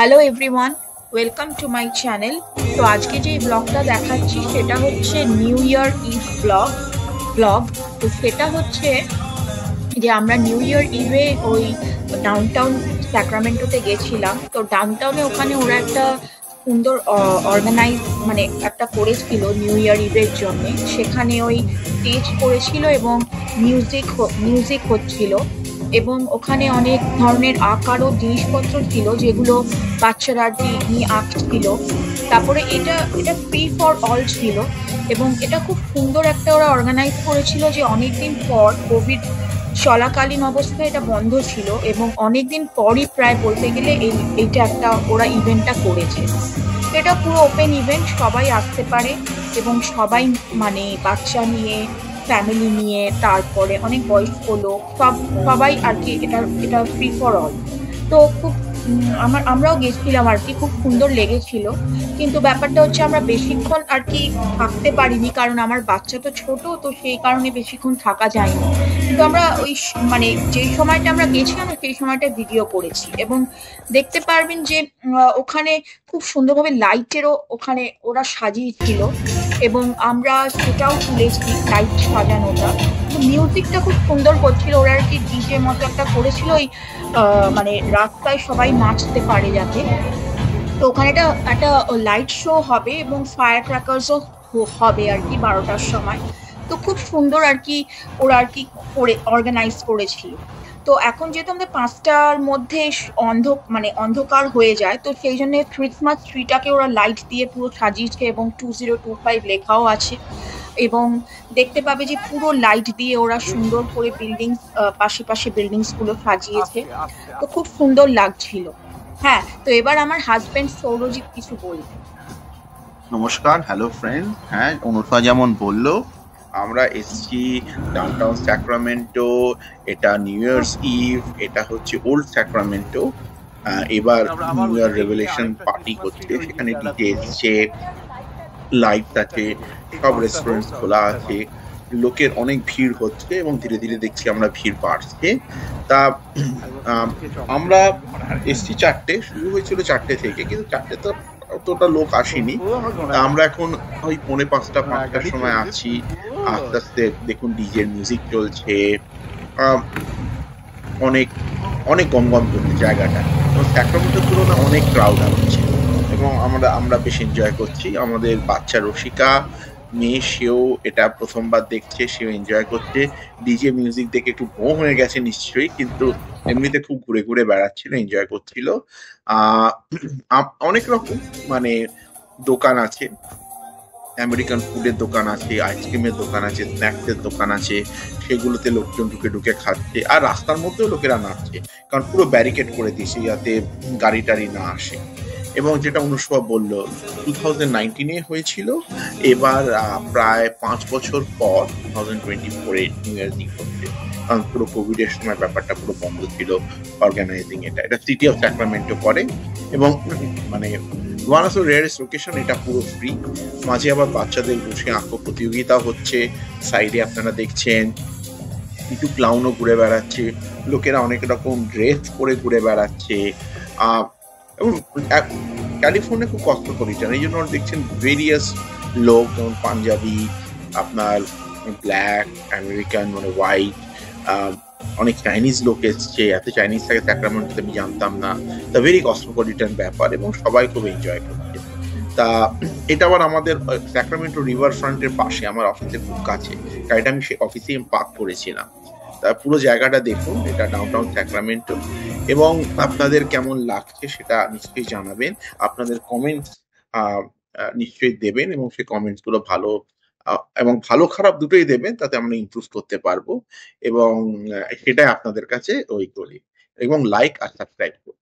Hello everyone, welcome to my channel. তো আজকে যে ব্লগটা দেখাচ্ছি সেটা হচ্ছে নিউ ইয়ার ইভ ব্লগ। তো সেটা হচ্ছে যে আমরা নিউ ইয়ার ইভে ওই ডাউনটাউন স্যাক্রামেন্টোতে গেছিলাম। তো ডাউনটাউনে ওখানে ওরা একটা সুন্দর অর্গানাইজ মানে একটা করেছিল নিউ ইয়ার ইভের জন্য। সেখানে ওই স্টেজ করেছিল এবং মিউজিক হচ্ছিল এবং ওখানে অনেক ধরনের আঁকারও জিনিসপত্র ছিল যেগুলো বাচ্চারা আর কি নিয়ে আঁকছিল। তারপরে এটা এটা ফ্রি ফর অল ছিল এবং এটা খুব সুন্দর একটা ওরা অর্গানাইজ করেছিল যে অনেকদিন পর কোভিড চলাকালীন অবস্থায় এটা বন্ধ ছিল এবং অনেকদিন পরই প্রায় বলতে গেলে এইটা একটা ওরা ইভেন্টটা করেছে। তো এটা পুরো ওপেন ইভেন্ট, সবাই আসতে পারে এবং সবাই মানে বাচ্চা নিয়ে ফ্যামিলি নিয়ে তারপরে অনেক বয়স্ক লোক সবাই আর কি এটা এটা ফ্রি ফর অল। তো খুব আমরাও গেছিলাম আর কি, খুব সুন্দর লেগেছিল। কিন্তু ব্যাপারটা হচ্ছে আমরা বেশিক্ষণ আর কি থাকতে পারিনি, কারণ আমার বাচ্চা তো ছোট, তো সেই কারণে বেশিক্ষণ থাকা যায়নি। কিন্তু আমরা ওই মানে যেই সময়টা আমরা গেছিলাম সেই সময়টা ভিডিও করেছি এবং দেখতে পারবেন যে ওখানে খুব সুন্দরভাবে লাইটেরও ওখানে ওরা সাজিয়েছিল এবং আমরা সেটাও তুলেছি, লাইট সাজানোটা। মিউজিকটা খুব সুন্দর করছিল ওরা আর কি, ডিজে মতো একটা করেছিল ওই মানে রাস্তায় সবাই নাচতে পারে যাতে। তো ওখানে একটা লাইট শো হবে এবং ফায়ার ক্র্যাকার্সও হবে আর কি 12টার সময়। তো খুব সুন্দর আর কি ওরা আর কি করে অর্গানাইজ করেছিল। তো এখন যেহেতু আমাদের 5টার মধ্যে মানে অন্ধকার হয়ে যায়, তো সেই জন্য ক্রিসমাস ট্রিটাকে ওরা লাইট দিয়ে পুরো সাজিয়েছে এবং 2025 লেখাও আছে। এবং দেখতে পাবে যে পুরো লাইট দিয়ে ওরা সুন্দর করে পাশে পাশে বিল্ডিংস গুলো সাজিয়েছে। তো খুব সুন্দর লাগছিল। হ্যাঁ, তো এবার আমার হাজবেন্ড সৌরজিৎ কিছু বলবে। নমস্কার, হ্যালো ফ্রেন্ড। হ্যাঁ, অনুষা যেমন বললো, আমরা এসছি ডাউনটাউন স্যাক্রামেন্টো। এটা নিউ ইয়ার্স ইভ, এটা হচ্ছে ওল্ড স্যাক্রামেন্টো। এবার নিউ ইয়ার রেভেলেশন পার্টি হচ্ছে, সেখানে ডিজে এসছে, লাইট আছে, সব রেস্টুরেন্ট খোলা আছে, লোকের অনেক ভিড় হচ্ছে এবং ধীরে ধীরে দেখছি আমরা ভিড় বাড়ছে। তা আমরা এসছি 4টে, শুরু হয়েছিল 4টে থেকে, কিন্তু 4টে তো অতটা লোক আসেনি। আমরা এখন ওই 4:45-5টার সময় আছি। আস্তে আস্তে দেখুন ডিজে মিউজিক চলছে, অনেক অনেক গমগম করছে জায়গাটা এবং স্যাক্রামেন্টোর তুলনায় অনেক ক্রাউড আসছে এবং আমরা বেশ এনজয় করছি। আমাদের বাচ্চা রসিকা মেয়ে, সেও এটা প্রথমবার দেখছে, সেও এনজয় করছে। ডিজে মিউজিক দেখে একটু বোর হয়ে গেছে নিশ্চয়ই, কিন্তু এমনিতে খুব ঘুরে ঘুরে বেড়াচ্ছিল, এনজয় করছিল। আহ অনেক রকম মানে দোকান আছে, আমেরিকান ফুডের দোকান আছে, আইসক্রিমের দোকান আছে, স্ন্যাক্সের দোকান আছে, সেগুলোতে লোকজন ঢুকে ঢুকে খাচ্ছে। আর রাস্তার মধ্যেও লোকেরা নাচছে, কারণ পুরো ব্যারিকেড করে দিয়েছে যাতে গাড়ি টাড়ি না আসে। এবং যেটা অনুষ্কা বলল, 2019-এ হয়েছিল, এবার প্রায় 5 বছর পর 2024-এ নিউ ইয়ার ইভ হচ্ছে, কারণ পুরো কোভিড এর সময় ব্যাপারটা পুরো বন্ধ ছিল অর্গানাইজিং। এটা সিটি অফ স্যাক্রামেন্টো করে এবং মানে one of the rarest location. এটা পুরো ফ্রি। মাঝে আবার বাচ্চাদের বসে আঁকো প্রতিযোগিতা হচ্ছে, সাইডে আপনারা দেখছেন কিছু ক্লাউনও ঘুরে বেড়াচ্ছে, লোকেরা অনেক রকম ড্রেস পরে ঘুরে বেড়াচ্ছে। এবং ক্যালিফোর্নিয়া খুব কসমোপলিটান, এই জন্য দেখছেন ভেরিয়াস লোক, যেমন পাঞ্জাবি, আপনার ব্ল্যাক, আমেরিকান মানে হোয়াইট, অনেক চাইনিজ লোক এসছে। এত চাইনিজ থাকে স্যাক্রামেন্টোতে আমি জানতাম না। তা ভেরি কসমোপলিটান ব্যাপার এবং সবাই খুব এনজয় করছে। তা এটা আবার আমাদের স্যাক্রামেন্টো রিভার ফ্রন্টের পাশে, আমার অফিসের খুব কাছে, গাড়িটা আমি সেই অফিসে পার্ক করেছিলাম। তা পুরো জায়গাটা দেখুন, এটা ডাউনটাউন স্যাক্রামেন্টো। এবং আপনাদের কেমন লাগছে সেটা নিশ্চয়ই জানাবেন, আপনাদের কমেন্টস নিশ্চয়ই দেবেন এবং সেই কমেন্টস গুলো ভালো এবং ভালো খারাপ দুটোই দেবেন, তাতে আমরা ইমপ্রুভ করতে পারবো। এবং সেটাই আপনাদের কাছে ওই করি। এবং লাইক আর সাবস্ক্রাইব করুন।